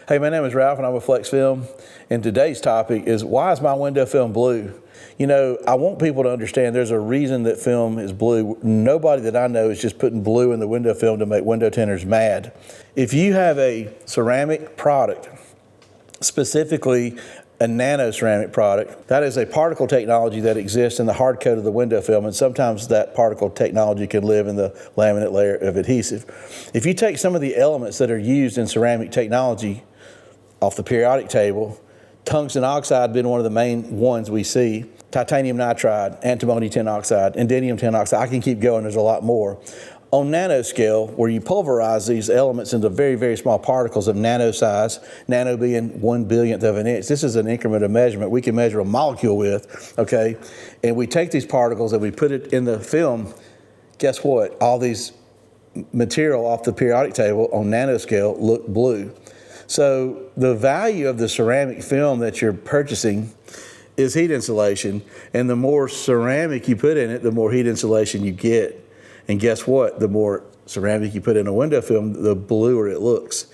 Hey, my name is Ralph and I'm with Flexfilm, and today's topic is, why is my window film blue? You know, I want people to understand there's a reason that film is blue. Nobody that I know is just putting blue in the window film to make window tinters mad. If you have a ceramic product, specifically a nano ceramic product, that is a particle technology that exists in the hard coat of the window film, and sometimes that particle technology can live in the laminate layer of adhesive. If you take some of the elements that are used in ceramic technology off the periodic table, tungsten oxide being one of the main ones we see, titanium nitride, antimony tin oxide, indium tin oxide, I can keep going, there's a lot more. On nanoscale, where you pulverize these elements into very, very small particles of nano size, nano being 1/1000th of an inch. This is an increment of measurement we can measure a molecule with, okay? And we take these particles and we put it in the film. Guess what? All these material off the periodic table on nanoscale look blue. So the value of the ceramic film that you're purchasing is heat insulation, and the more ceramic you put in it, the more heat insulation you get. And guess what? The more ceramic you put in a window film, the bluer it looks.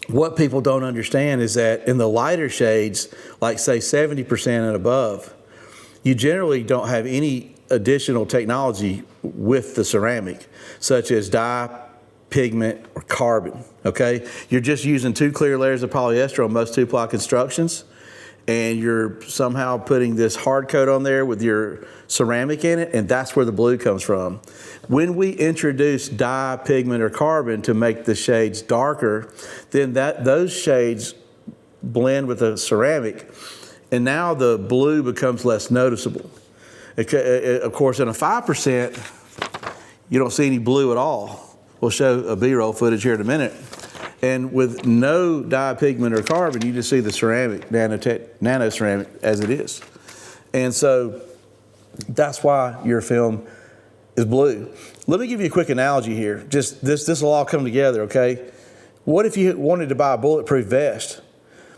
What people don't understand is that in the lighter shades, like say 70% and above, you generally don't have any additional technology with the ceramic, such as dye, pigment, or carbon, okay? You're just using 2 clear layers of polyester on most two-ply constructions, and you're somehow putting this hard coat on there with your ceramic in it, and that's where the blue comes from. When we introduce dye, pigment, or carbon to make the shades darker, then those shades blend with the ceramic, and now the blue becomes less noticeable. Of course, in a 5%, you don't see any blue at all. We'll show a B-roll footage here in a minute. And with no dye, pigment, or carbon, you just see the ceramic, nano ceramic as it is. And so that's why your film is blue. Let me give you a quick analogy here. Just this will all come together, okay? What if you wanted to buy a bulletproof vest,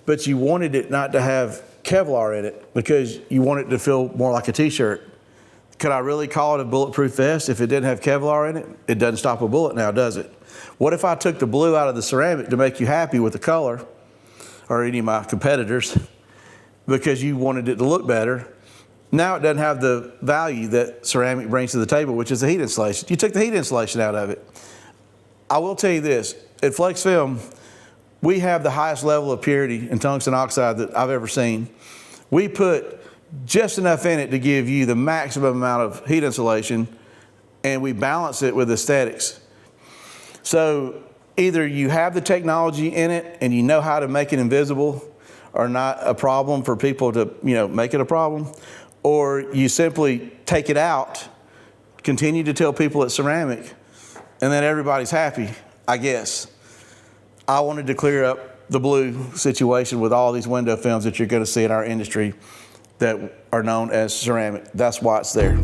but you wanted it not to have Kevlar in it because you want it to feel more like a t-shirt? Could I really call it a bulletproof vest if it didn't have Kevlar in it? It doesn't stop a bullet now, does it? What if I took the blue out of the ceramic to make you happy with the color, or any of my competitors, because you wanted it to look better? Now it doesn't have the value that ceramic brings to the table, which is the heat insulation. You took the heat insulation out of it. I will tell you this, at Flexfilm, we have the highest level of purity in tungsten oxide that I've ever seen. We put just enough in it to give you the maximum amount of heat insulation, and we balance it with aesthetics. So either you have the technology in it and you know how to make it invisible or not a problem for people to, make it a problem, or you simply take it out, continue to tell people it's ceramic, and then everybody's happy, I guess. I wanted to clear up the blue situation with all these window films that you're going to see in our industry that are known as ceramic. That's why it's there.